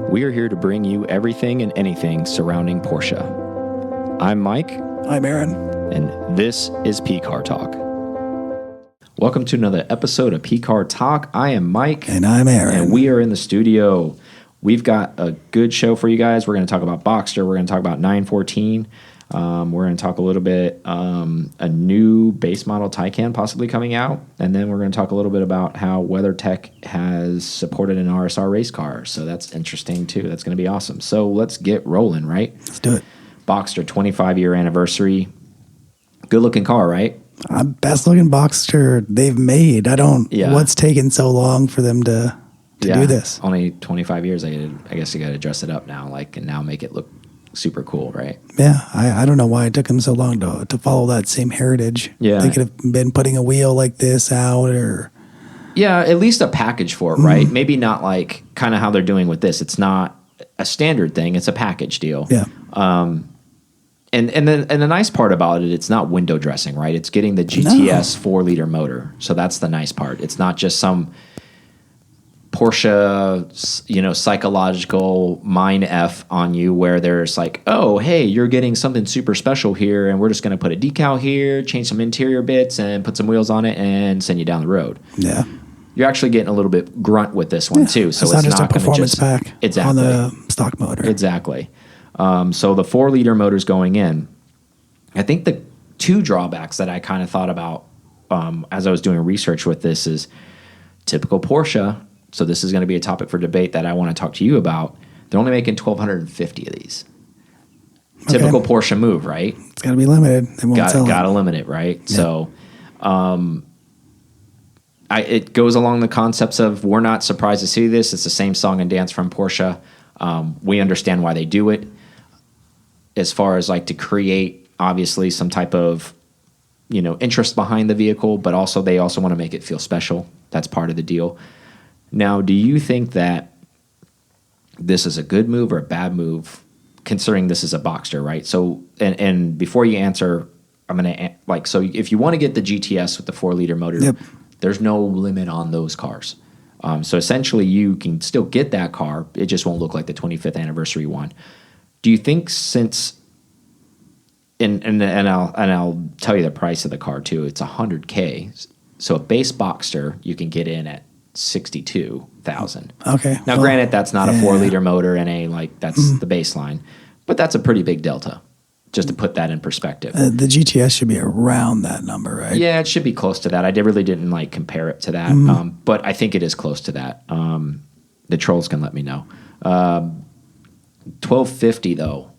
We are here to bring you everything and anything surrounding Porsche. I'm Mike. I'm Aaron. And this is P-Car Talk. Welcome to another episode of P-Car Talk. I am Mike. And I'm Aaron. And we are in the studio. We've got a good show for you guys. We're going to talk about Boxster. We're going to talk about 914. We're going to talk a little bit a new base model Taycan possibly coming out, and then we're going to talk a little bit about how WeatherTech has supported an RSR race car. So that's interesting too. That's going to be awesome. So let's get rolling, right? Let's do it. Boxster 25-year anniversary. Good looking car, right? Best looking Boxster they've made. What's taken so long for them to do this? Only 25 years. I guess you got to dress it up now, and now make it look super cool, right? Yeah, I don't know why it took them so long to follow that same heritage. Yeah. They could have been putting a wheel like this out or... Yeah, at least a package for it, right? Maybe not like kind of how they're doing with this. It's not a standard thing. It's a package deal. Yeah. And the nice part about it, it's not window dressing, right? It's getting the GTS 4-liter motor. So that's the nice part. It's not just some Porsche, psychological mind F on you where there's like, oh, hey, you're getting something super special here, and we're just going to put a decal here, change some interior bits, and put some wheels on it, and send you down the road. Yeah. You're actually getting a little bit grunt with this one, too. So it's not just a performance pack on the stock motor. Exactly. So the 4-liter motor's going in. I think the two drawbacks that I kind of thought about as I was doing research with this is typical Porsche. So this is going to be a topic for debate that I want to talk to you about. They're only making 1,250 of these. Okay. Typical Porsche move, right? It's got to be limited. They won't sell it. Got to limit it, right? Yeah. So it goes along the concepts of we're not surprised to see this. It's the same song and dance from Porsche. We understand why they do it. As far as like to create, obviously, some type of interest behind the vehicle, but also they also want to make it feel special. That's part of the deal. Now, do you think that this is a good move or a bad move, considering this is a Boxster, right? So, and before you answer, I'm going to, so if you want to get the GTS with the 4-liter motor, there's no limit on those cars. So essentially, you can still get that car. It just won't look like the 25th anniversary one. Do you think since, and I'll tell you the price of the car too, it's $100K. So a base Boxster you can get in at $62,000. Okay. Now, granted, that's not a 4-liter motor and that's the baseline, but that's a pretty big delta. Just to put that in perspective, the GTS should be around that number, right? Yeah, it should be close to that. I really didn't compare it to that, but I think it is close to that. The trolls can let me know. 1,250 though.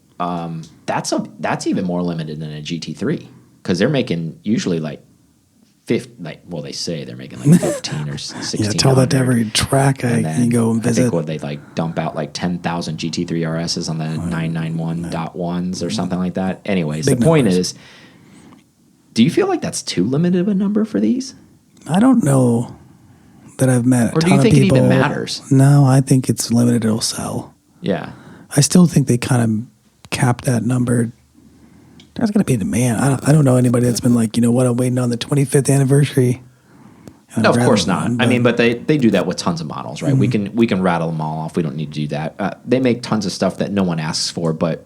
That's even more limited than a GT3 because they're making usually they say they're making 15 or 16. Yeah, tell that to every track I can go and visit. I think they dump out 10,000 GT3 RSs on the 991.1s or something like that. Anyways, the point is, do you feel like that's too limited of a number for these? I don't know that I've met or do you think it even matters? No, I think it's limited. It'll sell. Yeah. I still think they kind of capped that number. There's going to be demand. I don't know anybody that's been like, you know what, I'm waiting on the 25th anniversary. No, of course not. But they do that with tons of models, right? Mm-hmm. We can rattle them all off. We don't need to do that. They make tons of stuff that no one asks for, but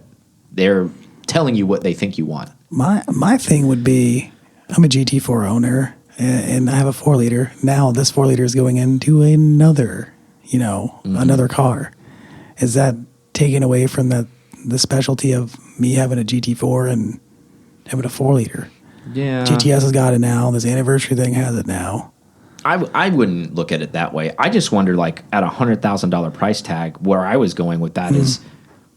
they're telling you what they think you want. My thing would be, I'm a GT4 owner, and I have a 4-liter. Now this 4-liter is going into another, another car. Is that taken away from the specialty of me having a GT4 and having a 4-liter? Yeah. GTS has got it now. This anniversary thing has it now. I wouldn't look at it that way. I just wonder, at a $100,000 price tag, where I was going with that is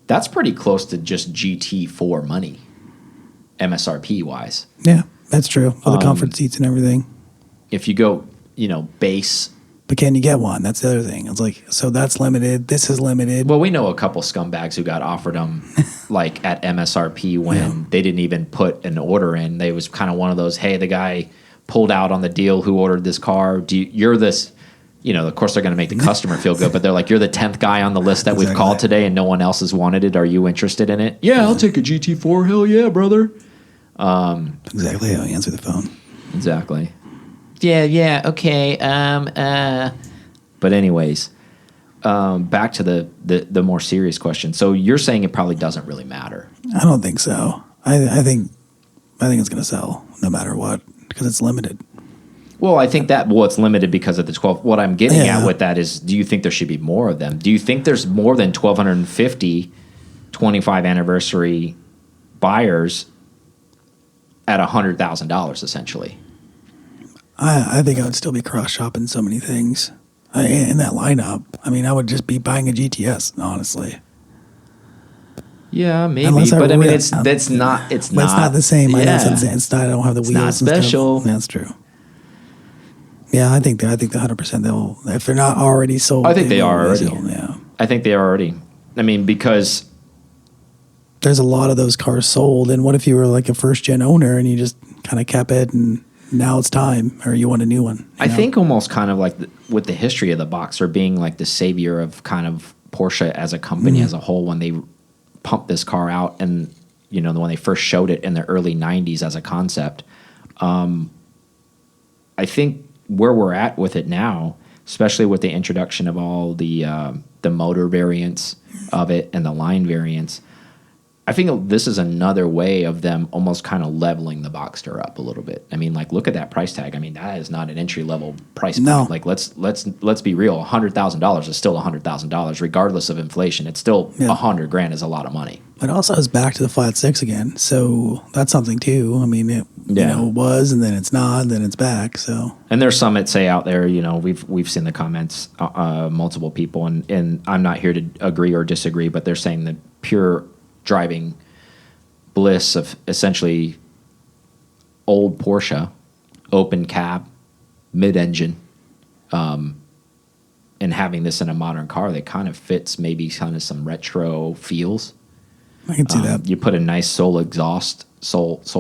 that's pretty close to just GT4 money, MSRP wise. Yeah, that's true. All the comfort seats and everything. If you go, base. But can you get one? That's the other thing. It's so that's limited. This is limited. Well, we know a couple scumbags who got offered them at MSRP when they didn't even put an order in. They was kind of one of those, hey, the guy pulled out on the deal who ordered this car. You're this, of course they're going to make the customer feel good, but they're like, you're the 10th guy on the list that we've called today and no one else has wanted it. Are you interested in it? Yeah, I'll take a GT4. Hell yeah, brother. Exactly how you answer the phone. Exactly. Yeah, okay. But anyways, back to the more serious question. So you're saying it probably doesn't really matter. I don't think so. I think it's going to sell no matter what because it's limited. Well, I think it's limited because of the 12. What I'm getting Yeah. at with that is, do you think there should be more of them? Do you think there's more than 1,250 25 anniversary buyers at $100,000 essentially? I think I would still be cross shopping so many things in that lineup. I mean, I would just be buying a GTS, honestly. Yeah, maybe, Unless but I mean, it's not the same. Yeah. I know it's not. I don't have the wheels. not and stuff. special. That's true. Yeah, I think the 100% they'll, if they're not already sold. I think they are already. Yeah, I think they are already. I mean, because there's a lot of those cars sold. And what if you were like a first gen owner and you just kind of kept it and now it's time, or you want a new one? I think almost kind of like with the history of the Boxster being like the savior of kind of Porsche as a company as a whole, when they pumped this car out and, you know, when they first showed it in the early 90s as a concept, I think where we're at with it now, especially with the introduction of all the motor variants of it and the line variants, I think this is another way of them almost kind of leveling the Boxster up a little bit. I mean, like, look at that price tag. I mean, that is not an entry level price point. No. Like, let's be real. $100,000 is still $100,000, regardless of inflation. It's still $100,000 is a lot of money. It also is back to the flat six again, so that's something too. I mean, it was, and then it's not, and then it's back. So, and there's some that say out there, you know, we've seen the comments, multiple people, and I'm not here to agree or disagree, but they're saying that pure driving bliss of essentially old Porsche, open cab, mid-engine, and having this in a modern car that kind of fits maybe kind of some retro feels. I can see that. You put a nice Soul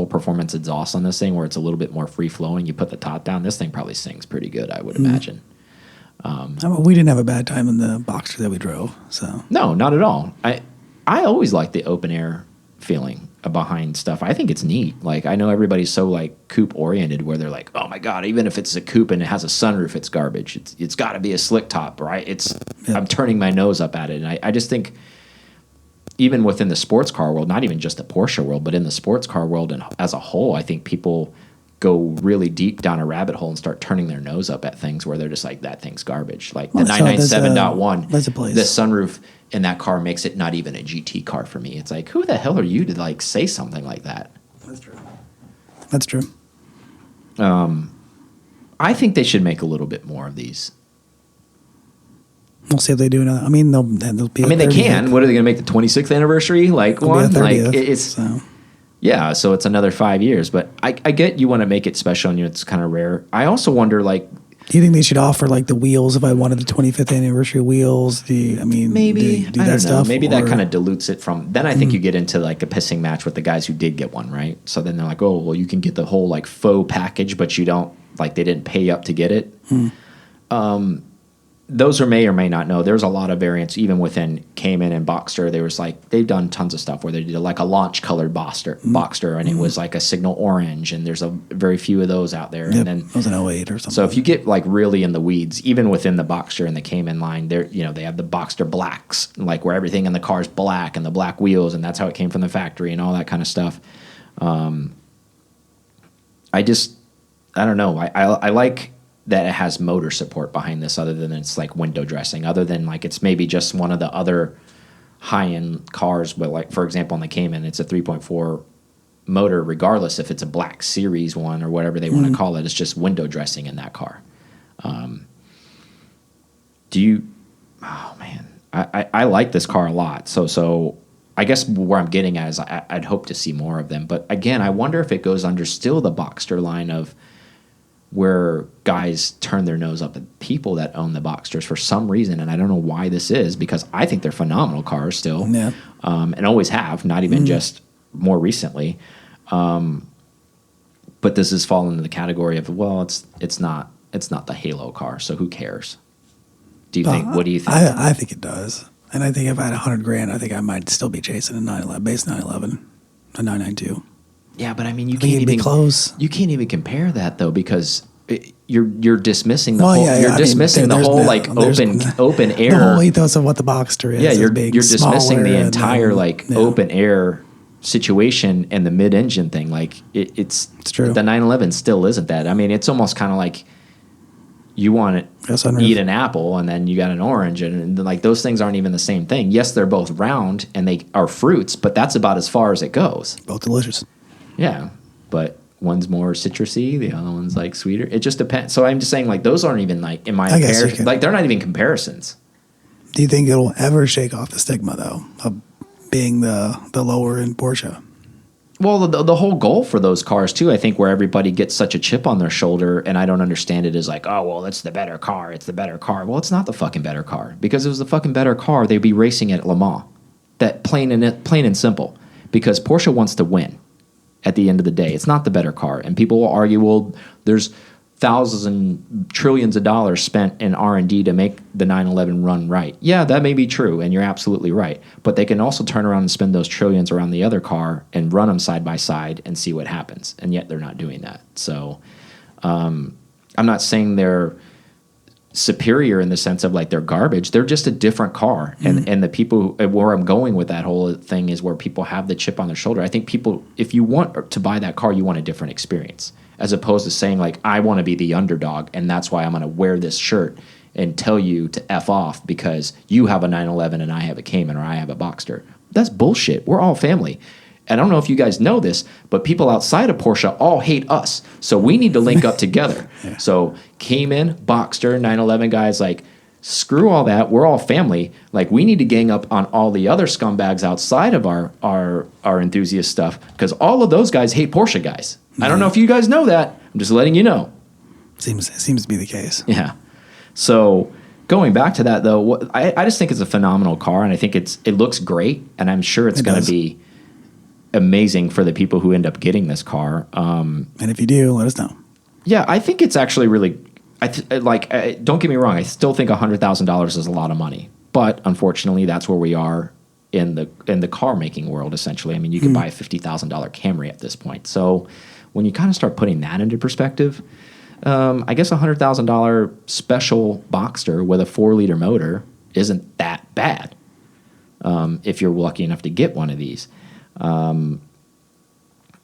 Performance exhaust on this thing where it's a little bit more free-flowing. You put the top down, this thing probably sings pretty good, I would imagine. I mean, we didn't have a bad time in the Boxster that we drove. So No, not at all. I always like the open air feeling behind stuff. I think it's neat. Like, I know everybody's so like coupe oriented where they're like, oh my God, even if it's a coupe and it has a sunroof, it's garbage. It's got to be a slick top, right? I'm turning my nose up at it. And I just think even within the sports car world, not even just the Porsche world, but in the sports car world and as a whole, I think people go really deep down a rabbit hole and start turning their nose up at things where they're just like, that thing's garbage. Like the 997.1, the sunroof in that car makes it not even a GT car for me. It's like, who the hell are you to like say something like that? That's true. I think they should make a little bit more of these. We'll see if they do another. I mean, they'll be. I mean, they can. What are they going to make the 26th anniversary like one? Like it's. So. Yeah, so it's another 5 years, but I get you want to make it special and it's kind of rare. I also wonder, like, do you think they should offer like the wheels if I wanted the 25th anniversary wheels? Maybe do that stuff? Maybe that kind of dilutes it from. Then I think you get into like a pissing match with the guys who did get one, right? So then they're like, oh, well, you can get the whole like faux package, but you don't like they didn't pay up to get it. Those are may or may not know. There's a lot of variants even within Cayman and Boxster. There was like they've done tons of stuff where they did like a launch colored Boxster, and it was like a signal orange, and there's a very few of those out there. Yep, and then it was an 08 or something. So if you get like really in the weeds, even within the Boxster and the Cayman line, they have the Boxster blacks, like where everything in the car is black and the black wheels, and that's how it came from the factory and all that kind of stuff. I don't know. I like that it has motor support behind this other than it's like window dressing, other than like it's maybe just one of the other high-end cars, but like, for example, on the Cayman, it's a 3.4 motor, regardless if it's a black series one or whatever they want to call it. It's just window dressing in that car. I like this car a lot. So I guess where I'm getting at is I'd hope to see more of them. But again, I wonder if it goes under still the Boxster line of where guys turn their nose up at people that own the Boxsters for some reason, and I don't know why this is, because I think they're phenomenal cars still, and always have, not even just more recently. But this has fallen into the category of, well, it's not the Halo car, so who cares? Do you think? What do you think? I think it does, and I think if I had $100,000, I think I might still be chasing a 911, base 911, a 992. Yeah, but I mean, you can't even be close. You can't even compare that though, because you're dismissing the Well, whole. yeah, You're I mean, dismissing the there's whole no- like there's open air. The whole ethos of what the Boxster is. Yeah, is you're being dismissing the smaller and entire then- like yeah. open air situation and the mid-engine thing. Like it's true. The 911 still isn't that. I mean, it's almost kind of like you want Yes, to sunroof. eat an apple and then you got an orange, and like those things aren't even the same thing. Yes, they're both round and they are fruits, but that's about as far as it goes. Both delicious. Yeah, but one's more citrusy, the other one's like sweeter. It just depends. So I'm just saying, like, those aren't even like in my I guess you comparison. could- Like, they're not even comparisons. Do you think it'll ever shake off the stigma, though, of being the lower end Porsche? Well, the whole goal for those cars too, I think, where everybody gets such a chip on their shoulder, and I don't understand it, is like, oh well, it's the better car. It's the better car. Well, it's not the fucking better car, because if it was the fucking better car, they'd be racing at Le Mans. That plain and simple. Because Porsche wants to win. At the end of the day, it's not the better car, and people will argue, well, there's thousands and trillions of dollars spent in R&D to make the 911 run right. Yeah, that may be true, and you're absolutely right. But they can also turn around and spend those trillions around the other car and run them side by side and see what happens. And yet they're not doing that. So I'm not saying they're superior in the sense of like they're garbage. They're just a different car. And the people where I'm going with that whole thing is where people have the chip on their shoulder. I think people, if you want to buy that car, you want a different experience, as opposed to saying like, I want to be the underdog and that's why I'm going to wear this shirt and tell you to F off because you have a 911 and I have a Cayman or I have a Boxster. That's bullshit. We're all family. And I don't know if you guys know this, but people outside of Porsche all hate us. So we need to link up together. Yeah. So Cayman, Boxster, 911 guys, like, screw all that. We're all family. Like, we need to gang up on all the other scumbags outside of our enthusiast stuff, because all of those guys hate Porsche guys. I don't know if you guys know that. I'm just letting you know. Seems to be the case. Yeah. So going back to that, though, I just think it's a phenomenal car, and I think it looks great, and I'm sure it's going to be amazing for the people who end up getting this car. And if you do, let us know. Yeah, I think it's actually really don't get me wrong. I still think $100,000 is a lot of money, but unfortunately, that's where we are in the car making world. Essentially, I mean, you can buy a $50,000 Camry at this point. So when you kind of start putting that into perspective, I guess $100,000 special Boxster with a 4-liter motor isn't that bad if you're lucky enough to get one of these. And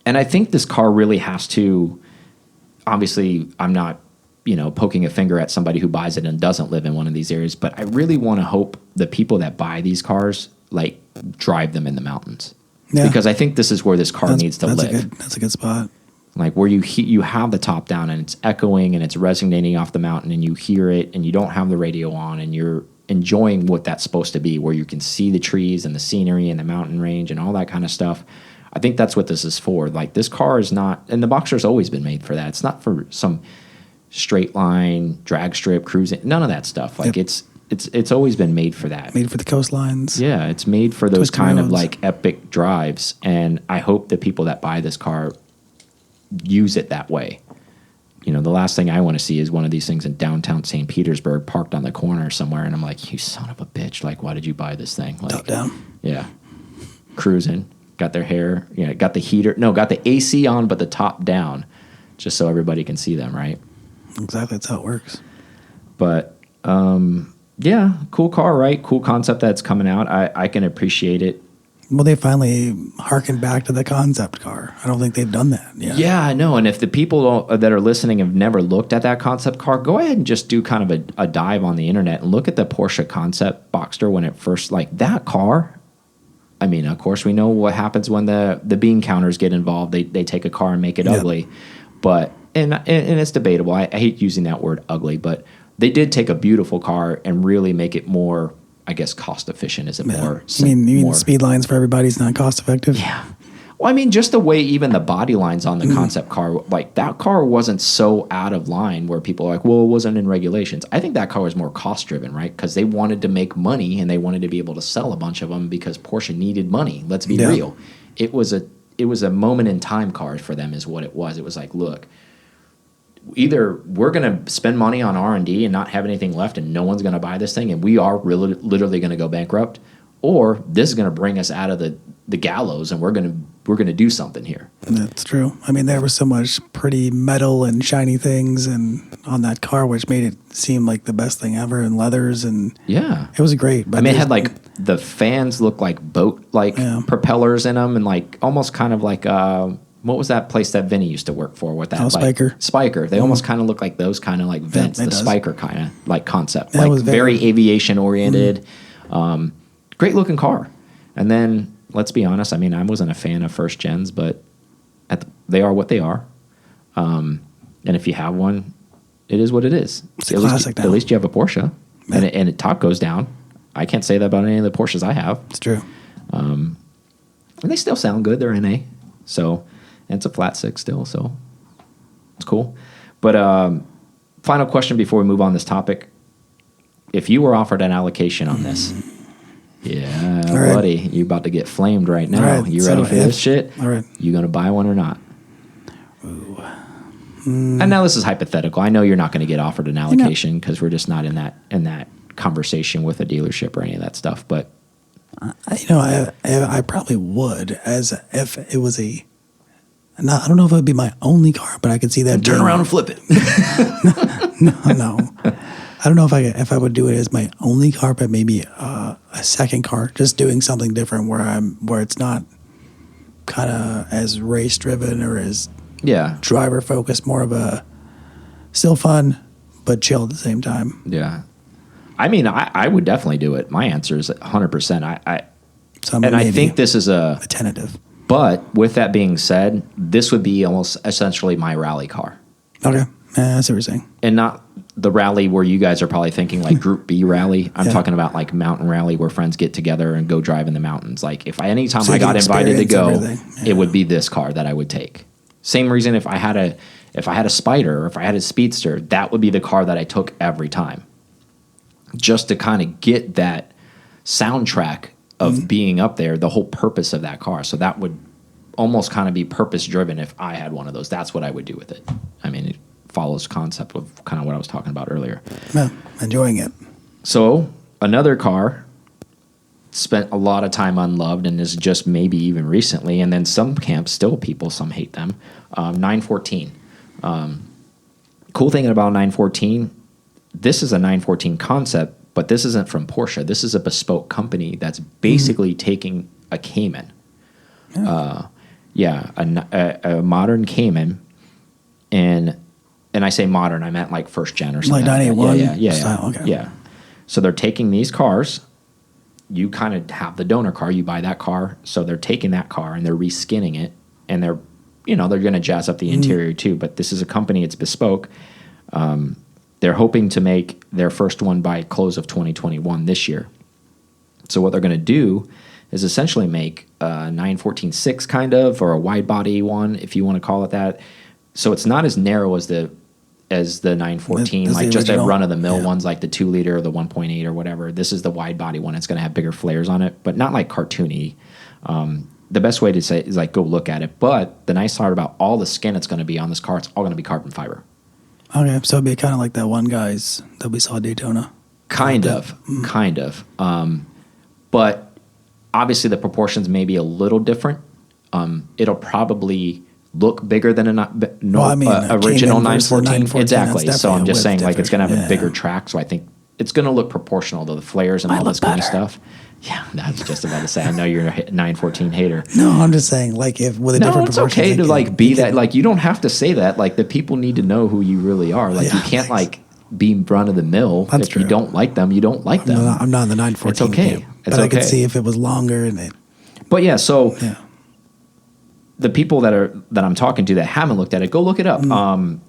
I think this car really has to. Obviously, I'm not, poking a finger at somebody who buys it and doesn't live in one of these areas, but I really want to hope the people that buy these cars like drive them in the mountains, because I think this is where this car needs to live. That's a good spot. Like where you have the top down and it's echoing and it's resonating off the mountain and you hear it and you don't have the radio on and you're enjoying what that's supposed to be, where you can see the trees and the scenery and the mountain range and all that kind of stuff. I think that's what this is for. Like, this car is not, and the Boxster's always been made for that. It's not for some straight line, drag strip, cruising, none of that stuff. Like, it's always been made for that. Made for the coastlines. Yeah, it's made for those Twisted kind of roads. like epic drives. And I hope the people that buy this car use it that way. The last thing I want to see is one of these things in downtown St. Petersburg parked on the corner somewhere. And I'm like, you son of a bitch. Like, why did you buy this thing? Like, Top down. Yeah. Cruising. Got their hair, got the heater. No, got the AC on, but the top down, just so everybody can see them, right? Exactly. That's how it works. But, yeah, cool car, right? Cool concept that's coming out. I can appreciate it. Well, they finally harkened back to the concept car. I don't think they've done that yet. Yeah, I know. And if the people that are listening have never looked at that concept car, go ahead and just do kind of a dive on the internet and look at the Porsche concept Boxster when it first, like, that car. I mean, of course, we know what happens when the bean counters get involved. They take a car and make it ugly. But and it's debatable. I hate using that word ugly, but they did take a beautiful car and really make it more, I guess, cost efficient. Is it more? You mean the speed lines for everybody's not cost effective? Yeah. Well, I mean, just the way even the body lines on the concept car, like that car wasn't so out of line where people are like, well, it wasn't in regulations. I think that car was more cost driven, right? Because they wanted to make money and they wanted to be able to sell a bunch of them because Porsche needed money. Let's be real. It was a moment in time car for them is what it was. It was like, look, either we're going to spend money on R&D and not have anything left and no one's going to buy this thing and we are literally going to go bankrupt, or this is going to bring us out of the gallows and we're going to gonna do something here. That's true. I mean, there was so much pretty metal and shiny things and on that car, which made it seem like the best thing ever, and leathers, and Yeah, it was great. But I mean, it had like the fans look like boat propellers in them, and like almost kind of like what was that place that Vinny used to work for with that? Oh, like, Spiker. Spiker. They almost kind of look like those kind of like vents, the does. Spiker kind of like concept. That Like was very aviation oriented. Great looking car. And then let's be honest, I mean, I wasn't a fan of first gens, but they are what they are. And if you have one, it is what it is. It's a classic now. At least you have a Porsche, and it top goes down. I can't say that about any of the Porsches I have. It's true. And they still sound good. They're NA. So, and it's a flat six still, so it's cool. But final question before we move on this topic. If you were offered an allocation on this, yeah, right. buddy, you're about to get flamed right now. All right, You ready for this shit? All right. You going to buy one or not? And now this is hypothetical. I know you're not going to get offered an allocation because we're just not in that conversation with a dealership or any of that stuff. But I probably would, as if it was I don't know if it would be my only car, but I could see that. Turn around and flip it. No. I don't know if I would do it as my only car, but maybe a second car, just doing something different where it's not kind of as race driven or as driver focused, more of a still fun but chill at the same time. Yeah. I mean, I would definitely do it. My answer is 100%. I think this is a tentative. But with that being said, this would be almost essentially my rally car. Okay. That's what you're saying. And not the rally where you guys are probably thinking like Group B rally. I'm talking about like mountain rally where friends get together and go drive in the mountains. Like anytime I got invited to go, it would be this car that I would take. Same reason if I had a Spider or if I had a Speedster, that would be the car that I took every time. Just to kind of get that soundtrack of being up there, the whole purpose of that car. So that would almost kind of be purpose driven if I had one of those. That's what I would do with it. I mean, it follows concept of kind of what I was talking about earlier. Yeah, enjoying it. So another car spent a lot of time unloved and is just maybe even recently, and then some camps still some hate them. 914. Cool thing about 914, this is a 914 concept, but this isn't from Porsche. This is a bespoke company that's basically taking a Cayman. A modern Cayman, and I say modern, I meant like first gen or something. Like 981 yeah. style, okay. Yeah. So they're taking these cars. You kind of have the donor car. You buy that car. So they're taking that car and they're reskinning it, and they're going to jazz up the interior too. But this is a company. It's bespoke. They're hoping to make their first one by close of 2021 this year. So what they're going to do is essentially make a 914-6 kind of, or a wide body one, if you want to call it that. So it's not as narrow as the 914, like just a run of the mill ones like the 2 liter or the 1.8 or whatever. This is the wide body one. It's going to have bigger flares on it, but not like cartoony. The best way to say it is like go look at it. But the nice part about all the skin that's going to be on this car, it's all going to be carbon fiber. Okay, so it'd be kind of like that one guy's that we saw at Daytona. Kind of. But obviously the proportions may be a little different. It'll probably look bigger than original 914. Exactly. So I'm just saying like it's going to have a bigger track. So I think it's going to look proportional to the flares and all this kind of stuff. Yeah, that's just about to say. I know you're a 914 hater. No, I'm just saying, like, if with a different proportion. No, it's okay to like be that. Like, you don't have to say that. Like, the people need to know who you really are. Like, you can't like be run of the mill. If true. You don't like them, you don't like them. I'm not in the 914. It's okay. Camp, but I could see if it was longer and it. But yeah, so the people that I'm talking to that haven't looked at it, go look it up.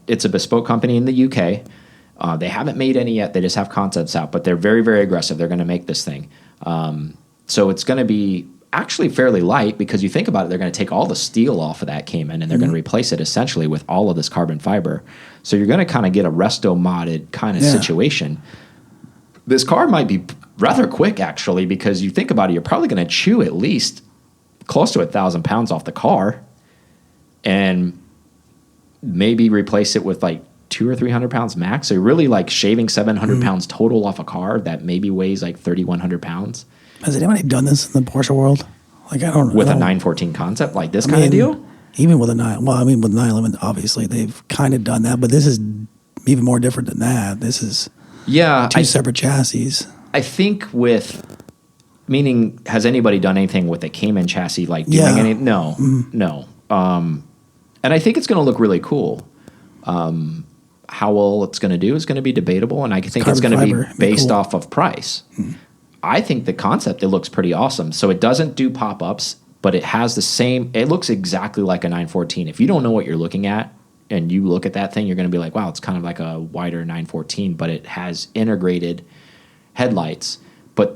It's a bespoke company in the UK. They haven't made any yet. They just have concepts out, but they're very, very aggressive. They're going to make this thing. So it's going to be actually fairly light because you think about it, they're going to take all the steel off of that Cayman and they're going to replace it essentially with all of this carbon fiber. So you're going to kind of get a resto modded kind of situation. This car might be rather quick actually because you think about it, you're probably going to chew at least close to 1,000 pounds off the car and maybe replace it with like 200 or 300 pounds max. So you're really like shaving 700 pounds total off a car that maybe weighs like 3,100 pounds. Has anybody done this in the Porsche world? Like I don't with I a don't- 914 concept like this kind mean, of deal. Even with a with 911, obviously they've kind of done that, but this is even more different than that. This is Yeah, two separate chassis. I think meaning, has anybody done anything with a Cayman chassis like doing any? No, no. And I think it's going to look really cool. How well it's going to do is going to be debatable, and I think it's going to be based off of price. I think the concept, it looks pretty awesome. So it doesn't do pop-ups, but it has the same, it looks exactly like a 914. If you don't know what you're looking at and you look at that thing, you're going to be like, wow, it's kind of like a wider 914, but it has integrated headlights, but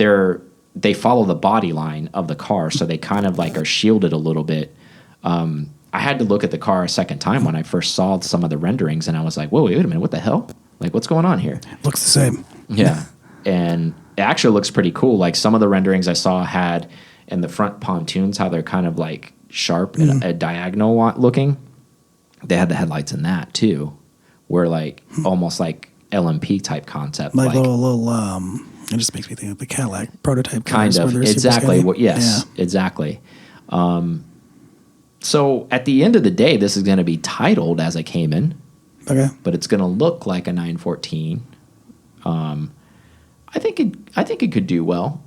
they follow the body line of the car, so they kind of like are shielded a little bit. I had to look at the car a second time when I first saw some of the renderings, and I was like, whoa, wait a minute, what the hell? Like, what's going on here? Looks the same. Yeah. And it actually looks pretty cool. Like some of the renderings I saw had in the front pontoons, how they're kind of like sharp and a diagonal looking. They had the headlights in that too, where like almost like LMP type concept. Like little it just makes me think of the Cadillac prototype kind of. Exactly. Exactly. So at the end of the day, this is going to be titled as a Cayman. Okay. But it's going to look like a 914. I think it could do well.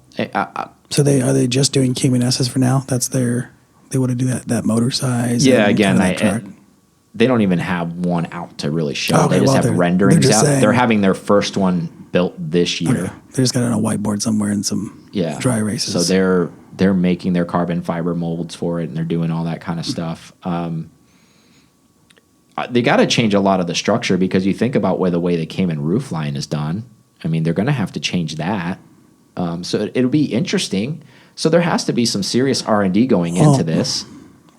So are they just doing Cayman S's for now? That's they want to do that motor size. Yeah, again, they don't even have one out to really show. Okay, they just have renderings out. They're having their first one built this year. Okay. They just got it on a whiteboard somewhere in some dry races. So they're making their carbon fiber molds for it, and they're doing all that kind of stuff. They got to change a lot of the structure, because you think about the way the Cayman roof line is done. I mean, they're going to have to change that. So it'll be interesting. So there has to be some serious R&D going into this.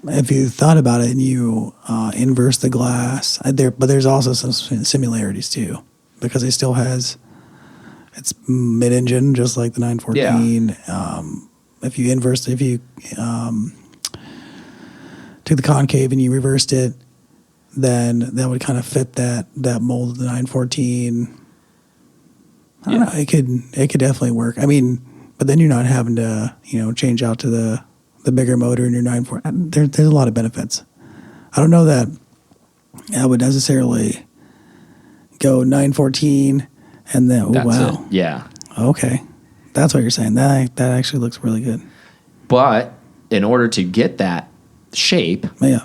If you thought about it and you inverse the glass, but there's also some similarities too, because it still has it's mid-engine just like the 914. Yeah. If you took the concave and you reversed it, then that would kind of fit that mold of the 914. I don't know. It could definitely work. I mean, but then you're not having to change out to the bigger motor in your 914. There's a lot of benefits. I don't know that I would necessarily go 914 and then That's wow. it. Yeah. Okay, that's what you're saying. That actually looks really good. But in order to get that shape, yeah,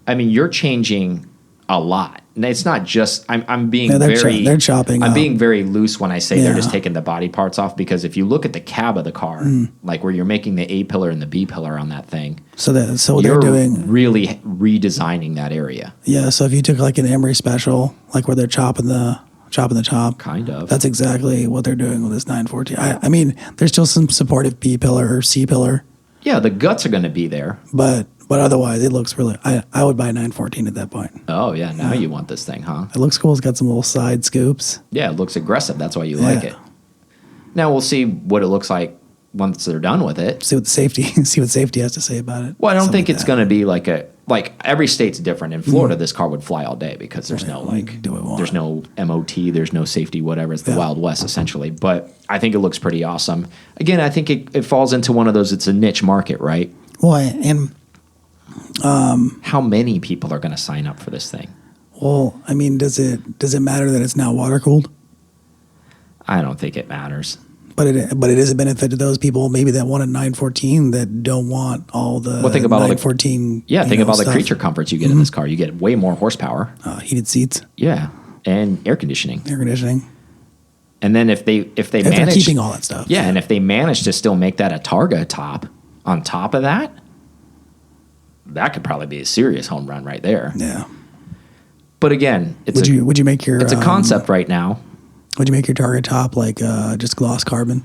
I mean, you're changing a lot. And it's not just I'm being they're chopping. I'm being very loose when I say they're just taking the body parts off, because if you look at the cab of the car, like where you're making the A pillar and the B pillar on that thing, so you're they're doing really redesigning that area. Yeah, so if you took like an Emery special, like where they're chopping the top, kind of, that's exactly what they're doing with this 914. I mean, there's still some supportive B pillar or C pillar. Yeah, the guts are going to be there, but otherwise, it looks really. I would buy a 914 at that point. Oh yeah, now you want this thing, huh? It looks cool. It's got some little side scoops. Yeah, it looks aggressive. That's why you like it. Now we'll see what it looks like once they're done with it. See what safety has to say about it. Well, I don't think it's going to be like every state's different. In Florida, this car would fly all day because there's there's no MOT, there's no safety, whatever. It's the Wild West essentially. But I think it looks pretty awesome. Again, I think it falls into one of those. It's a niche market, right? Well, and how many people are going to sign up for this thing? Well, I mean, does it matter that it's now water cooled? I don't think it matters. But it is a benefit to those people maybe that want a 914 that don't want all the think about 914. Think about all the creature comforts you get in this car. You get way more horsepower, heated seats, and air conditioning. And then if they manage, they're keeping all that stuff, and if they manage to still make that a Targa top on top of that, that could probably be a serious home run right there. Yeah. But again, would you make your it's a concept right now. Would you make your Targa top like just gloss carbon?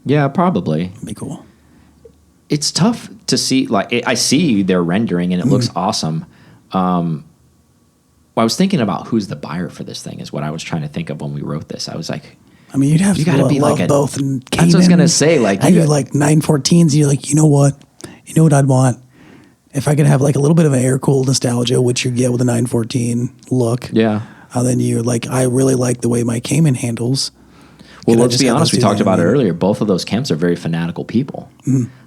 Yeah, probably. That'd be cool. It's tough to see. I see their rendering and it looks awesome. I was thinking about who's the buyer for this thing is what I was trying to think of when we wrote this. I was like, I mean, you got to be like both. Cayman, that's what I was gonna say. Like you like 914s. You're like, you know what I'd want if I could have like a little bit of an air cooled nostalgia, which you get with a 914 look. Yeah. Then you're like, I really like the way my Cayman handles. Well, Can I let's just be have honest. those We two talked there? about it earlier. Both of those camps are very fanatical people.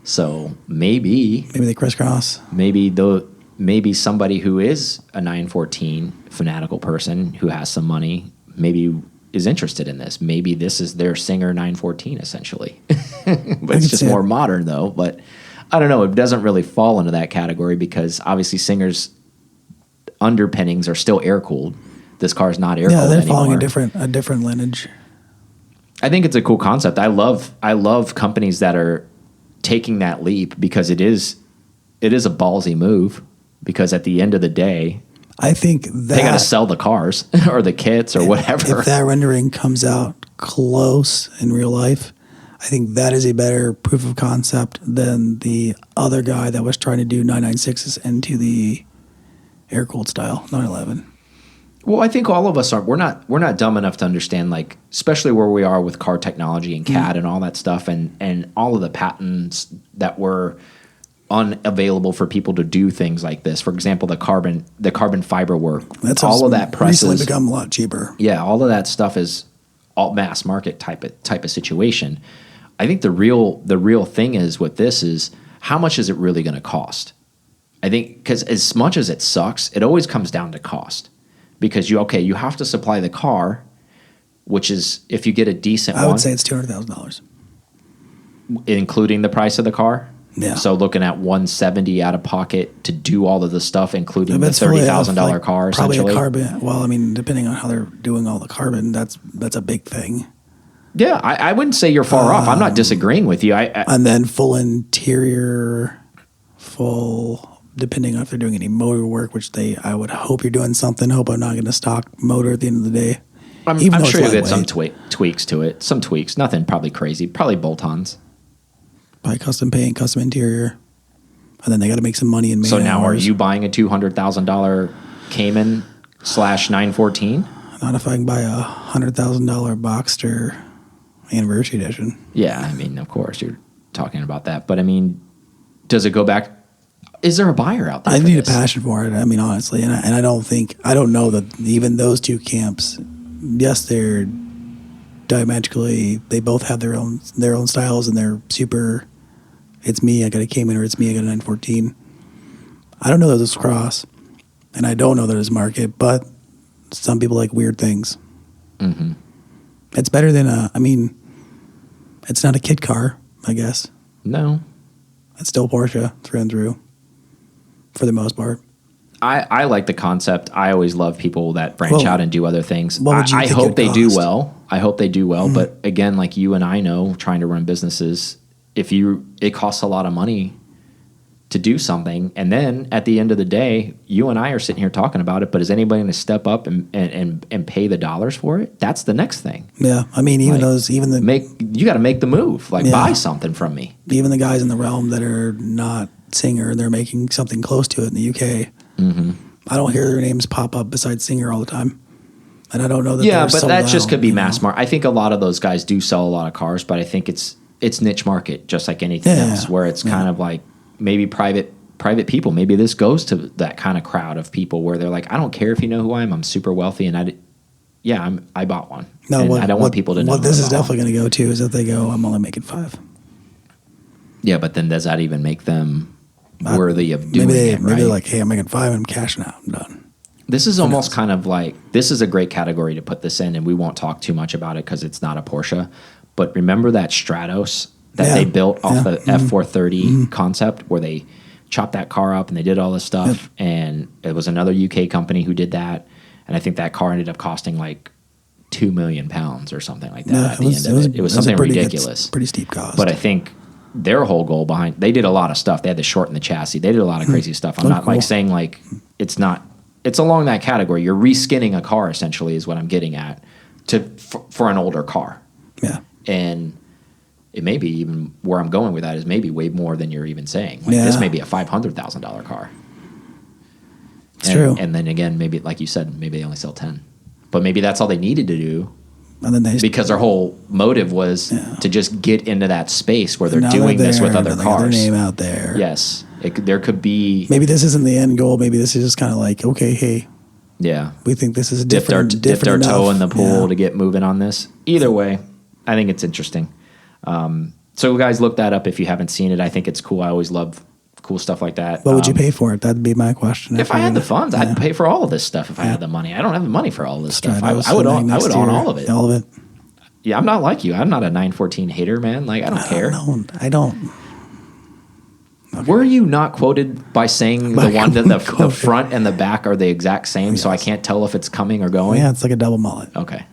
So maybe Maybe they crisscross. maybe somebody who is a 914 fanatical person who has some money maybe is interested in this. Maybe this is their Singer 914 essentially. But it's just more modern though. But I don't know. It doesn't really fall into that category because obviously Singer's underpinnings are still air cooled. This car is not air cooled they're anymore. following a different lineage. I think it's a cool concept. I love companies that are taking that leap because it is a ballsy move. Because at the end of the day, I think that they got to sell the cars or the kits or whatever. If that rendering comes out close in real life, I think that is a better proof of concept than the other guy that was trying to do 996s into the air cooled style 911. Well, I think all of us are. We're not dumb enough to understand, like, especially where we are with car technology and CAD and all that stuff, and all of the patents that were unavailable for people to do things like this. For example, the carbon fiber work. That's all of that presses recently become a lot cheaper. Yeah, all of that stuff is all mass market type of situation. I think the real thing is with this is how much is it really going to cost? I think because as much as it sucks, it always comes down to cost. Because you have to supply the car, which is if you get a decent one. I would say it's $200,000, including the price of the car. Yeah. So looking at $170 out of pocket to do all of the stuff, including the fully $30,000 car, probably essentially. a carbon. Well, I mean, depending on how they're doing all the carbon, that's a big thing. Yeah, I wouldn't say you're far off. I'm not disagreeing with you. And then full interior, depending on if they're doing any motor work, which I would hope you're doing something. Hope I'm not going to stock motor at the end of the day. I'm sure you'll get some tweaks to it. Some tweaks, nothing probably crazy. Probably bolt-ons. Buy custom paint, custom interior, and then they got to make some money in. So now, are you buying a $200,000 Cayman /914? Not if I can buy a $100,000 Boxster Anniversary Edition. Yeah, I mean, of course you're talking about that, but I mean, does it go back? Is there a buyer out there? I need a passion for it. I mean, honestly, and I don't know that even those two camps. Yes, they're diametrically. They both have their own styles, and they're super. It's me. I got a Cayman, or it's me. I got a 914. I don't know that it's cross, and I don't know that it's market. But some people like weird things. Mm-hmm. It's better than I mean, it's not a kid car, I guess. No, it's still Porsche through and through, for the most part. I like the concept. I always love people that branch out and do other things. I hope they do well. I hope they do well. Mm-hmm. But again, like you and I know, trying to run businesses, it costs a lot of money to do something. And then at the end of the day, you and I are sitting here talking about it, but is anybody going to step up and pay the dollars for it? That's the next thing. Yeah. I mean, you got to make the move, buy something from me. Even the guys in the realm that are not Singer, they're making something close to it in the UK. Mm-hmm. I don't hear their names pop up besides Singer all the time. And I don't know that. Yeah, but that just could be mass market. I think a lot of those guys do sell a lot of cars, but I think it's niche market, just like anything else, where it's kind of like maybe private people. Maybe this goes to that kind of crowd of people where they're like, I don't care if you know who I am. I'm super wealthy, and I bought one. No, I don't want people to know. What this is definitely going to go to is that they go, I'm only making 5. Yeah, but then does that even make them worthy of doing it? Maybe they're like, hey, I'm making 5, I'm cashing out, I'm done. This is almost kind of like, this is a great category to put this in, and we won't talk too much about it because it's not a Porsche. But remember that Stratos that they built off the F430 concept, where they chopped that car up and they did all this stuff, and it was another UK company who did that, and I think that car ended up costing like £2 million or something like that at the end of it. It was something ridiculous. Pretty steep cost. But I think their whole goal behind, they did a lot of stuff. They had to shorten the chassis. They did a lot of crazy stuff. I'm not like saying like it's not. It's along that category. You're reskinning a car essentially is what I'm getting at for an older car. Yeah. And it may be even where I'm going with that is maybe way more than you're even saying. Like this may be a $500,000 car. It's true. And then again, maybe like you said, maybe they only sell 10. But maybe that's all they needed to do. And then because their whole motive was to just get into that space where they're doing this with other cars. Their name out there. Yes. There could be... Maybe this isn't the end goal. Maybe this is just kind of like, okay, hey. Yeah. We think this is dipped our toe in the pool to get moving on this. Either way. I think it's interesting. So guys, look that up if you haven't seen it. I think it's cool. I always love cool stuff like that. What would you pay for it? That'd be my question. If I had the funds, I'd pay for all of this stuff. If I had the money, I don't have the money for all this stuff. I would own all of it. All of it. Yeah, I'm not like you. I'm not a 914 hater, man. Like I don't care. I don't. Okay. Were you not quoted by saying the one that the front and the back are the exact same, yes. So I can't tell if it's coming or going? Yeah, it's like a double mullet. Okay.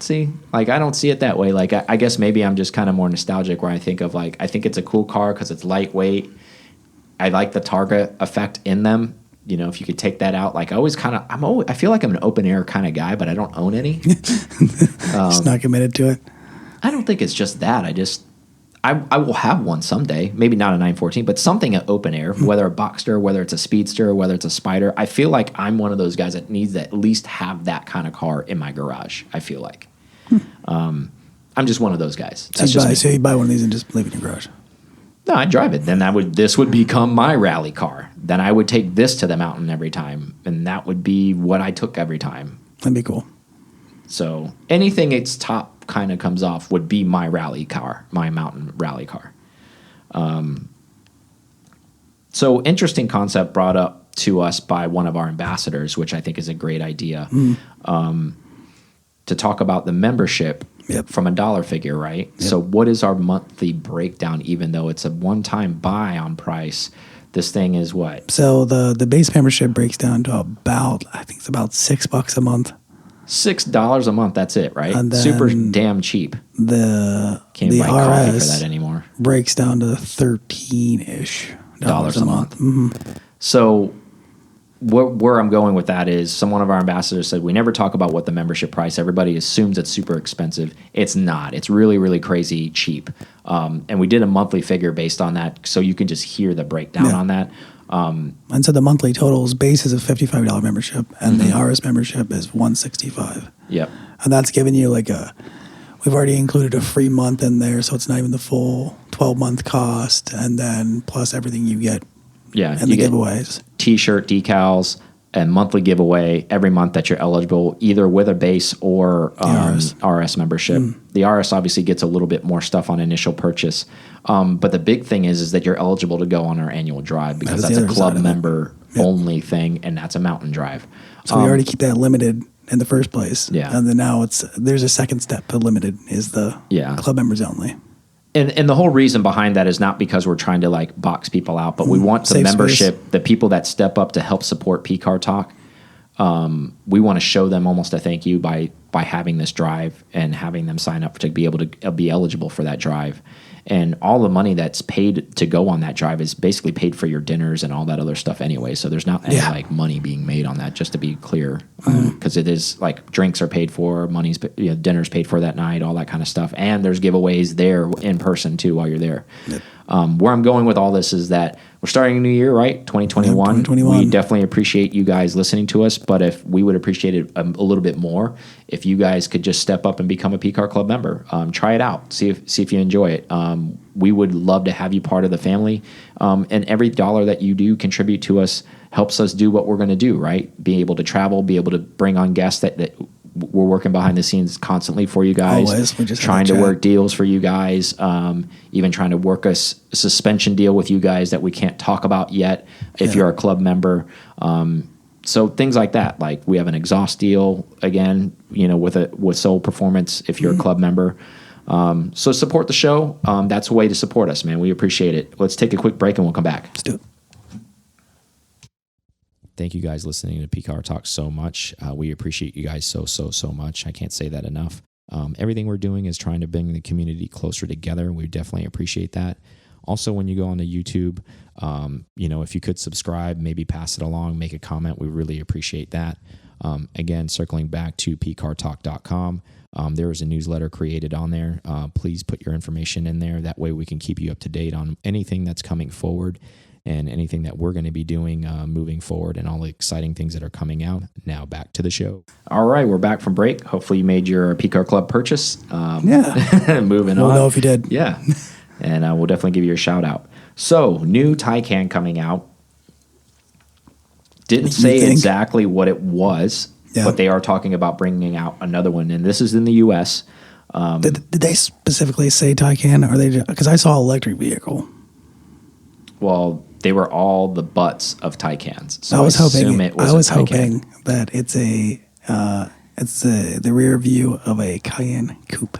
See, like I don't see it that way. Like I guess maybe I'm just kind of more nostalgic where I think of like I think it's a cool car because it's lightweight. I like the Targa effect in them. You know, if you could take that out, like I always kind of I feel like I'm an open air kind of guy, but I don't own any. Just not committed to it. I don't think it's just that. I will have one someday. Maybe not a 914, but something at open air, whether a Boxster, whether it's a Speedster, whether it's a Spider. I feel like I'm one of those guys that needs to at least have that kind of car in my garage. I feel like. I'm just one of those guys. So you buy one of these and just leave it in your garage? No, I'd drive it. Then this would become my rally car. Then I would take this to the mountain every time, and that would be what I took every time. That'd be cool. So anything its top kind of comes off would be my rally car, my mountain rally car. So interesting concept brought up to us by one of our ambassadors, which I think is a great idea, to talk about the membership from a dollar figure, right? Yep. So what is our monthly breakdown, even though it's a one-time buy on price? This thing is what? So the base membership breaks down to about, I think it's about $6 a month. $6 a month, that's it, right? Super damn cheap. Can't buy coffee for that anymore. Breaks down to $13-ish dollars a month. Mm-hmm. So where I'm going with that is one of our ambassadors said, we never talk about what the membership price, everybody assumes it's super expensive. It's not. It's really, really crazy cheap. And we did a monthly figure based on that, so you can just hear the breakdown on that. And so the monthly totals base is a $55 membership, and the RS membership is $165. Yep. And that's giving you we've already included a free month in there, so it's not even the full 12-month cost, and then plus everything you get. Yeah, and the giveaways. T-shirt, decals, and monthly giveaway every month that you're eligible, either with a base or RS membership. The RS obviously gets a little bit more stuff on initial purchase. But the big thing is that you're eligible to go on our annual drive because that's a club member only thing, and that's a mountain drive. So we already keep that limited in the first place. Yeah. And then now there's a second step to limited is the club members only. And the whole reason behind that is not because we're trying to like box people out, but we want the membership, the people that step up to help support P-Car Talk. We want to show them almost a thank you by having this drive and having them sign up to be able to be eligible for that drive. And all the money that's paid to go on that drive is basically paid for your dinners and all that other stuff anyway. So there's not any like money being made on that, just to be clear, because it is like drinks are paid for, dinner's paid for that night, all that kind of stuff, and there's giveaways there in person too while you're there. Yep. Where I'm going with all this is that we're starting a new year, right? 2021. 2021. We definitely appreciate you guys listening to us, but if we would appreciate it a little bit more if you guys could just step up and become a P-Car Club member. Try it out. See if you enjoy it. We would love to have you part of the family. And every dollar that you do contribute to us helps us do what we're going to do, right? Be able to travel, be able to bring on guests that we're working behind the scenes constantly for you guys. Always. We just trying to work deals for you guys, even trying to work a suspension deal with you guys that we can't talk about yet if you're a club member. So things like that. Like we have an exhaust deal again, with Soul Performance if you're a club member. So support the show. That's a way to support us, man. We appreciate it. Let's take a quick break and we'll come back. Let's do it. Thank you guys listening to P-Car Talk so much. We appreciate you guys so much. I can't say that enough. Everything we're doing is trying to bring the community closer together. We definitely appreciate that. Also, when you go on to YouTube, if you could subscribe, maybe pass it along, make a comment. We really appreciate that. Again, circling back to pcartalk.com, there is a newsletter created on there. Please put your information in there. That way we can keep you up to date on anything that's coming forward and anything that we're going to be doing moving forward and all the exciting things that are coming out. Now back to the show. All right, we're back from break. Hopefully you made your P-Car Club purchase. Moving on. We'll know if you did. Yeah, and we'll definitely give you a shout out. So, new Taycan coming out. Didn't say exactly what it was, but they are talking about bringing out another one, and this is in the U.S. Did they specifically say Taycan, or they? Because I saw electric vehicle. Well, they were all the butts of Taycans. So I was hoping. it was I was a Taycan. hoping that it's the rear view of a Cayenne coupe.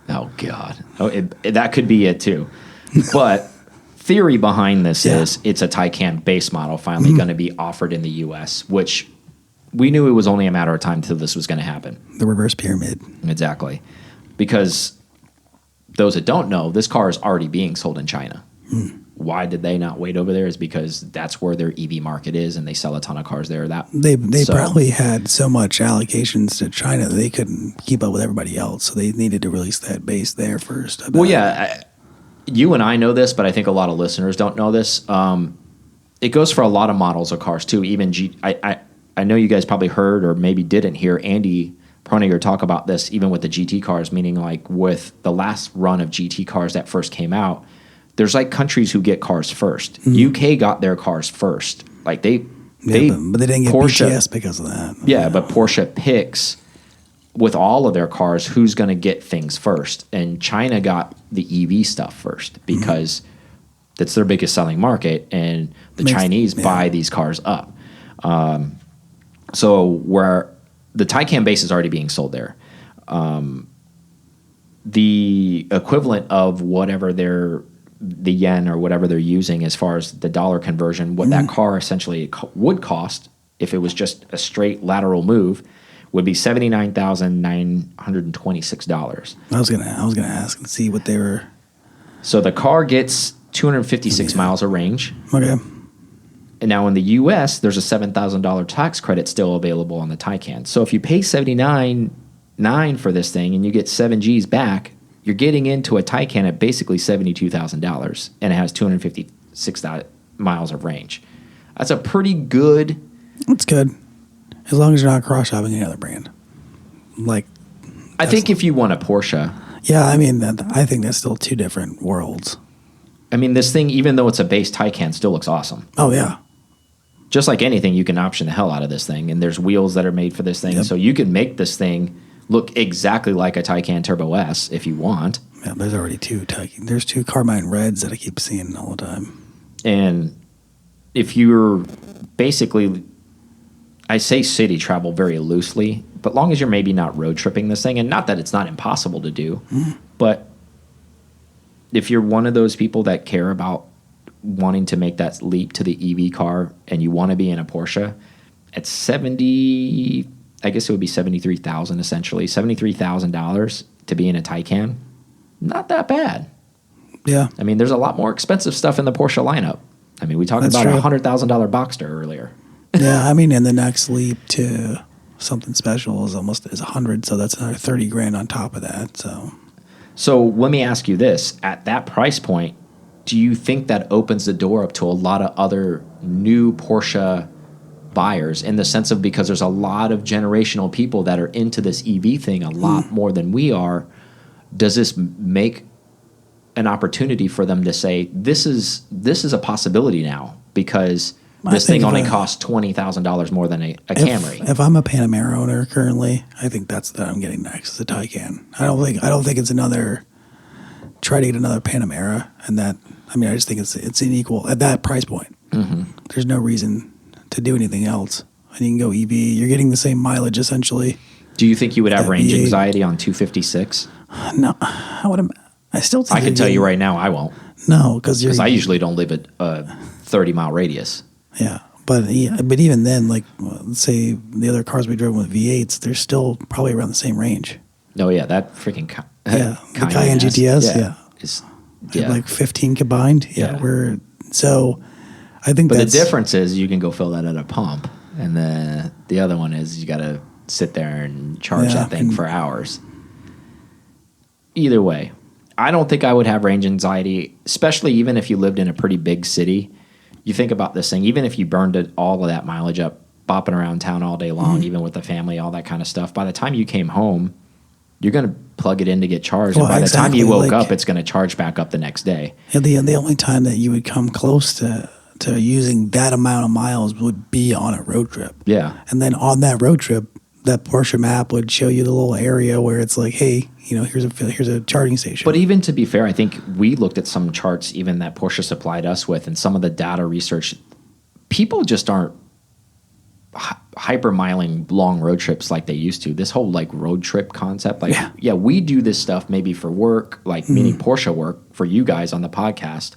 Oh God, that could be it too. But theory behind this is it's a Taycan base model finally going to be offered in the U.S., which we knew it was only a matter of time until this was going to happen. The reverse pyramid. Exactly. Because those that don't know, this car is already being sold in China. Why did they not wait over there? Is because that's where their EV market is, and they sell a ton of cars there. They probably had so much allocations to China that they couldn't keep up with everybody else, so they needed to release that base there first. Well, yeah, you and I know this, but I think a lot of listeners don't know this. It goes for a lot of models of cars too. Even I know you guys probably heard or maybe didn't hear Andy Proniger talk about this, even with the GT cars, meaning like with the last run of GT cars that first came out, there's like countries who get cars first. UK got their cars first. Like but they didn't get Porsche, BTS because of that. Yeah, but Porsche picks with all of their cars who's going to get things first. And China got the EV stuff first because that's their biggest selling market, and the Chinese buy these cars up. So where the Taycan base is already being sold there. The equivalent of whatever the yen or whatever they're using as far as the dollar conversion, what that car essentially would cost if it was just a straight lateral move would be $79,926. I was gonna ask and see what they were. So the car gets 256 miles of range. Okay. And now in the U.S., there's a $7,000 tax credit still available on the Taycan. So if you pay $79,900 for this thing and you get 7 Gs back, you're getting into a Taycan at basically $72,000, and it has 256 miles of range. That's a pretty good. That's good, as long as you're not cross shopping any other brand. Like, I think if you want a Porsche. Yeah, I mean, I think that's still two different worlds. I mean, this thing, even though it's a base Taycan, still looks awesome. Oh yeah. Just like anything, you can option the hell out of this thing, and there's wheels that are made for this thing, so you can make this thing look exactly like a Taycan Turbo S if you want. Yeah, there's already two Taycan. There's two Carmine Reds that I keep seeing all the time. And if you're basically, I say city travel very loosely, but long as you're maybe not road tripping this thing, and not that it's not impossible to do, but if you're one of those people that care about wanting to make that leap to the EV car and you want to be in a Porsche, at I guess it would be $73,000 essentially, $73,000 to be in a Taycan, not that bad. Yeah. I mean, there's a lot more expensive stuff in the Porsche lineup. I mean, we talked about a $100,000 Boxster earlier. Yeah, I mean, and the next leap to something special is almost 100, so that's another 30 grand on top of that. So let me ask you this: at that price point, do you think that opens the door up to a lot of other new Porsche buyers, in the sense of, because there's a lot of generational people that are into this EV thing a lot more than we are? Does this make an opportunity for them to say, this is a possibility now, because this thing only costs $20,000 more than a Camry? If I'm a Panamera owner currently, I think that's what I'm getting next, is a Taycan. I don't think it's try to get another Panamera, and that, I mean, I just think it's unequal at that price point. There's no reason to do anything else, and you can go EV. You're getting the same mileage essentially. Do you think you would have range anxiety on 256? No, I would. I still think I can tell you right now, I won't. No, because I usually don't live at a 30-mile radius. Yeah, but even then, like, let's say the other cars we drove with V8s, they're still probably around the same range. Oh yeah, that freaking the Cayenne GTS, is like 15 combined. I think. But the difference is you can go fill that at a pump, and the other one is you got to sit there and charge that thing for hours. Either way, I don't think I would have range anxiety, especially even if you lived in a pretty big city. You think about this thing, even if you burned all of that mileage up, bopping around town all day long, even with the family, all that kind of stuff, by the time you came home, you're going to plug it in to get charged. And by the time you woke up, it's going to charge back up the next day. Yeah, the only time that you would come close to using that amount of miles would be on a road trip. Yeah. And then on that road trip, that Porsche map would show you the little area where it's like, hey, here's a charging station. But even to be fair, I think we looked at some charts even that Porsche supplied us with, and some of the data research. People just aren't hyper-miling long road trips like they used to. This whole like road trip concept, like yeah, we do this stuff maybe for work, like meaning Porsche work for you guys on the podcast,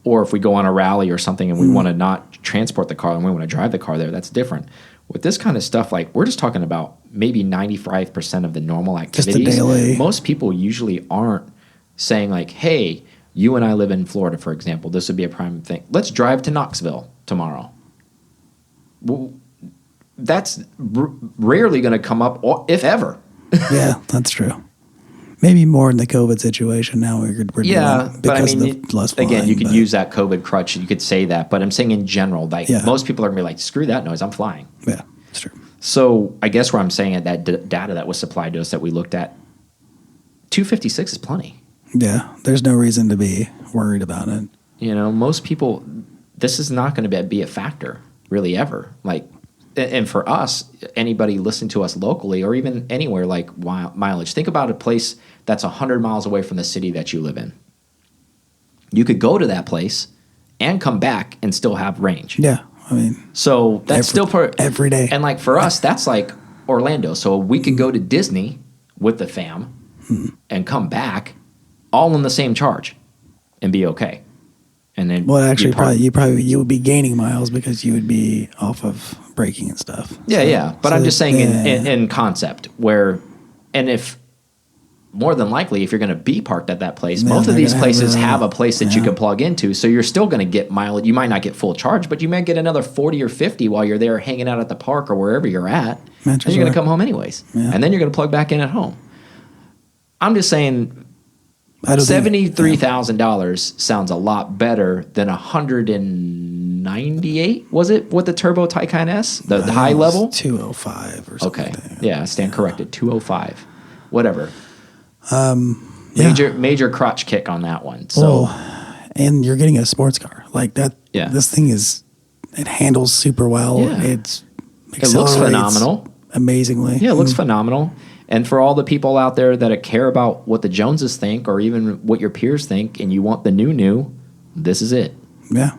or if we go on a rally or something and we want to not transport the car and we want to drive the car there, that's different. With this kind of stuff, like we're just talking about maybe 95% of the normal activities. Just the daily. Most people usually aren't saying like, hey, you and I live in Florida, for example. This would be a prime thing. Let's drive to Knoxville tomorrow. Well, that's rarely going to come up, if ever. Yeah, that's true. Maybe more in the COVID situation now. We're doing but I mean, of the less flying, again, you could use that COVID crutch. You could say that, but I'm saying in general, like most people are going to be like, screw that noise, I'm flying. Yeah, that's true. So I guess where I'm saying at that data that was supplied to us that we looked at, 256 is plenty. Yeah, there's no reason to be worried about it. Most people, this is not going to be a factor really ever. Like, and for us, anybody listening to us locally or even anywhere like mileage, think about a place that's 100 miles away from the city that you live in. You could go to that place and come back and still have range. Yeah, I mean. So that's every day. And like for us, that's like Orlando. So we could go to Disney with the fam and come back all in the same charge and be okay. And then actually, you would be gaining miles because you would be off of braking and stuff. Yeah. But I'm just saying in concept where, and if more than likely, if you're going to be parked at that place, most of these places have a place that you can plug into. So you're still going to get mileage. You might not get full charge, but you might get another 40 or 50 while you're there hanging out at the park or wherever you're at. And you're going to come home anyways. Yeah. And then you're going to plug back in at home. I'm just saying $73,000 sounds a lot better than $198. Was it with the turbo Taycan S, the high level? 205 or something. Okay, yeah, stand corrected. 205, whatever. Major crotch kick on that one. So, and you're getting a sports car like that. Yeah. This thing it handles super well. Yeah. It looks phenomenal, amazingly. Yeah, it looks phenomenal. And for all the people out there that care about what the Joneses think or even what your peers think and you want the new, this is it. Yeah.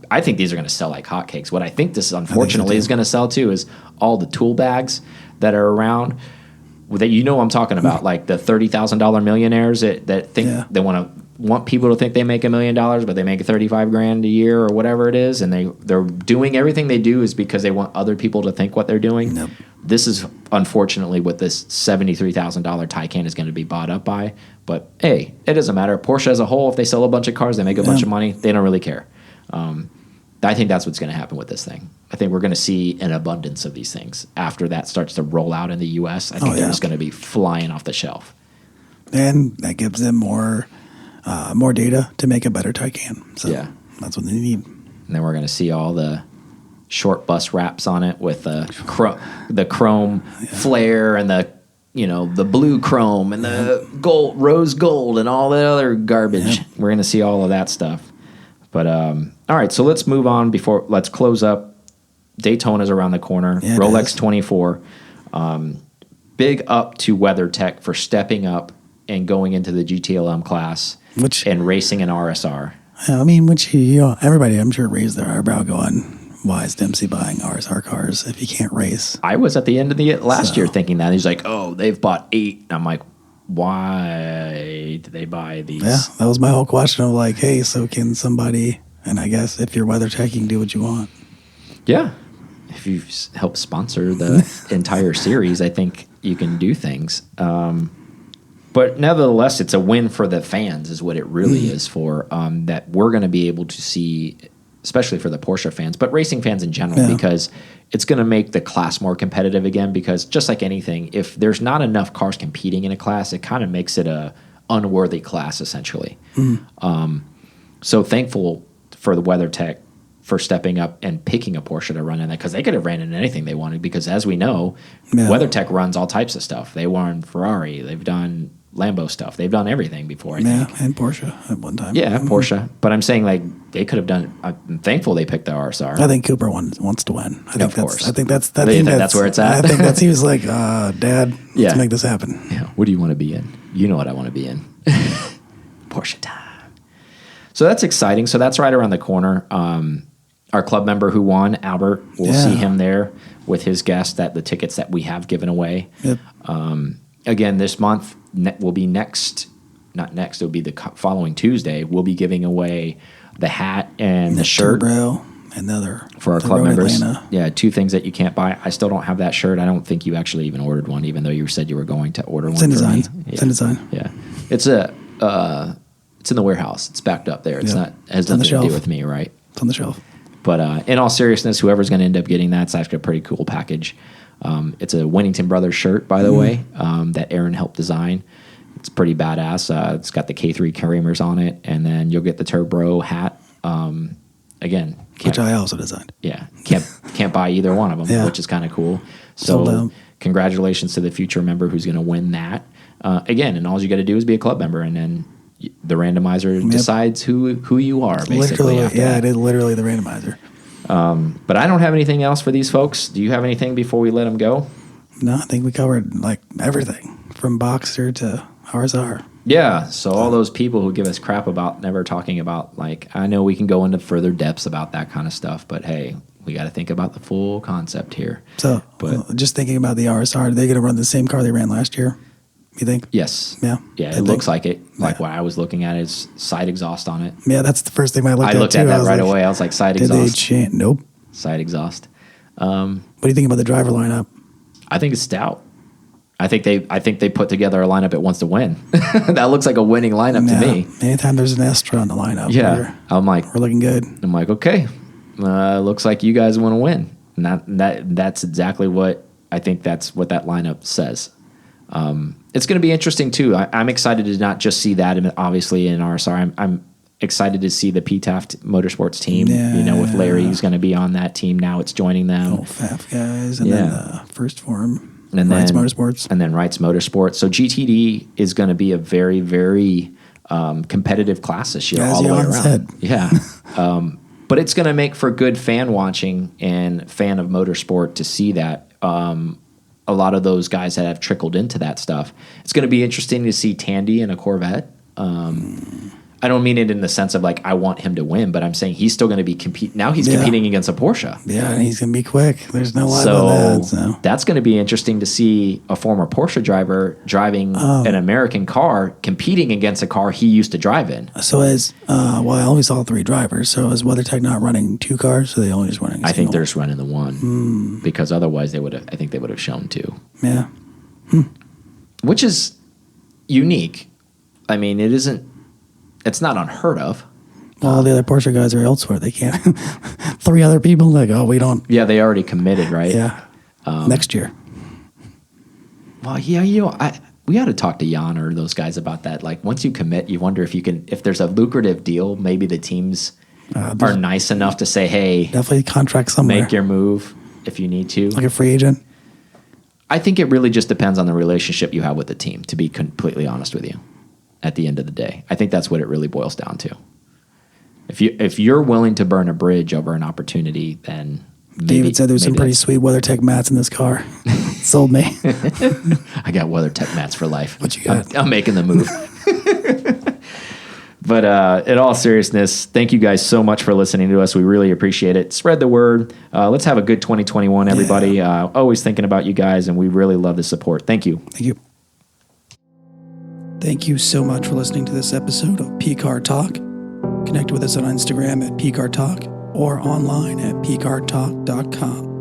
I think these are going to sell like hotcakes. What I think this, unfortunately, is going to sell too is all the tool bags that are around that I'm talking about, like the $30,000 millionaires that think they want people to think they make $1 million, but they make $35,000 a year or whatever it is, and they're doing everything they do is because they want other people to think what they're doing. Nope. This is unfortunately what this $73,000 Taycan is going to be bought up by. But hey, it doesn't matter. Porsche as a whole, if they sell a bunch of cars, they make a bunch of money. They don't really care. I think that's what's going to happen with this thing. I think we're going to see an abundance of these things after that starts to roll out in the U.S. I think they're just going to be flying off the shelf. And that gives them more data to make a better Taycan. So that's what they need. And then we're going to see all the short bus wraps on it with the chrome flare and the blue chrome and the rose gold and all the other garbage. Yep. We're going to see all of that stuff. But all right, so let's move on. Let's close up. Daytona's around the corner. Yeah, Rolex 24. Big up to WeatherTech for stepping up and going into the GTLM class and racing an RSR. I mean, everybody I'm sure raised their eyebrow going, why is Dempsey buying RSR cars if he can't race? I was at the end of the last year thinking that. He's like, oh, they've bought 8. And I'm like, why did they buy these? Yeah, that was my whole question of like, hey, so can somebody, and I guess if you're WeatherTech, you can do what you want. Yeah. If you help sponsor the entire series, I think you can do things. But nevertheless, it's a win for the fans is what it really is for, that we're going to be able to see, especially for the Porsche fans, but racing fans in general, because it's going to make the class more competitive again, because just like anything, if there's not enough cars competing in a class, it kind of makes it a unworthy class, essentially. So thankful for the WeatherTech for stepping up and picking a Porsche to run in that, because they could have ran in anything they wanted, because as we know, WeatherTech runs all types of stuff. They run Ferrari, they've done Lambo stuff. They've done everything before, I think. And Porsche at one time. Yeah, Porsche. But I'm saying, like, they could have done. I'm thankful they picked the RSR. I think Cooper wants to win. Of course. I think that's where it's at. I think he was like, Dad, let's make this happen. Yeah. What do you want to be in? You know what I want to be in. Porsche time. So that's exciting. So that's right around the corner. Our club member who won, Albert, we'll see him there with his guest at the tickets that we have given away. Yep. Again, this month will be it'll be the following Tuesday. We'll be giving away the hat and the shirt. Bro, another for our club members. Atlanta. Yeah, 2 things that you can't buy. I still don't have that shirt. I don't think you actually even ordered one, even though you said you were going to order one. It's in design. Yeah. It's in design. Yeah. It's in the warehouse. It's backed up there. It's not has nothing to do with me, right? It's on the shelf. But in all seriousness, whoever's going to end up getting that, it's actually a pretty cool package. It's a Winnington Brothers shirt, by the way, that Aaron helped design. It's pretty badass. It's got the K3 Carriers on it, and then you'll get the Turbo hat. Again, which I also designed. Yeah, can't buy either one of them, which is kind of cool. So congratulations to the future member who's going to win that. Again, and all you got to do is be a club member, and then the randomizer decides who you are, basically. Literally, it is literally the randomizer. But I don't have anything else for these folks. Do you have anything before we let them go? No, I think we covered like everything from Boxster to RSR. Yeah, so all those people who give us crap about never talking about, like, I know we can go into further depths about that kind of stuff, but hey, we got to think about the full concept here. So, just thinking about the RSR, are they going to run the same car they ran last year? You think? Yes. Yeah. Yeah, it looks like it. Like what I was looking at is side exhaust on it. Yeah, that's the first thing I looked at. I looked at that right away. I was like, side exhaust. Nope. Side exhaust. What do you think about the driver lineup? I think it's stout. I think they put together a lineup it wants to win. That looks like a winning lineup to me. Anytime there's an Astra on the lineup, I'm like, we're looking good. I'm like, okay, looks like you guys want to win. And that's exactly what I think. That's what that lineup says. It's going to be interesting too. I'm excited to not just see that, obviously in RSR. I'm excited to see the P Taft Motorsports team. With Larry, who's going to be on that team now. It's joining them. Oh, FAF guys, and then the first form. And Wrights Motorsports. And then Wrights Motorsports. So GTD is going to be a very, very competitive class this year, all the way around. Yeah. But it's going to make for good fan watching and fan of motorsport to see that. A lot of those guys that have trickled into that stuff. It's going to be interesting to see Tandy in a Corvette. I don't mean it in the sense of like I want him to win, but I'm saying he's still going to be competing. Now he's competing against a Porsche. Yeah, and he's going to be quick. There's no lie about that. So that's going to be interesting to see a former Porsche driver driving an American car competing against a car he used to drive in. So I only saw 3 drivers. So is WeatherTech not running 2 cars? So they only just running? I think they're just running the one because otherwise they would have. I think they would have shown 2. Yeah, which is unique. I mean, it isn't. It's not unheard of. Well, the other Porsche guys are elsewhere. They can't. 3 other people, like, we don't. Yeah, they already committed, right? Yeah. Next year. Well, yeah, we ought to talk to Jan or those guys about that. Like, once you commit, you wonder if there's a lucrative deal, maybe the teams are nice enough to say, hey, definitely contract somewhere. Make your move if you need to. Like a free agent? I think it really just depends on the relationship you have with the team, to be completely honest with you. At the end of the day, I think that's what it really boils down to. If you're willing to burn a bridge over an opportunity, then David said there's some pretty sweet WeatherTech mats in this car. Sold me. I got WeatherTech mats for life. What you got? I'm making the move. But in all seriousness, thank you guys so much for listening to us. We really appreciate it. Spread the word. Let's have a good 2021, everybody. Yeah. Always thinking about you guys, and we really love the support. Thank you. Thank you. Thank you so much for listening to this episode of P-Car Talk. Connect with us on Instagram at P-Car Talk or online at pcartalk.com.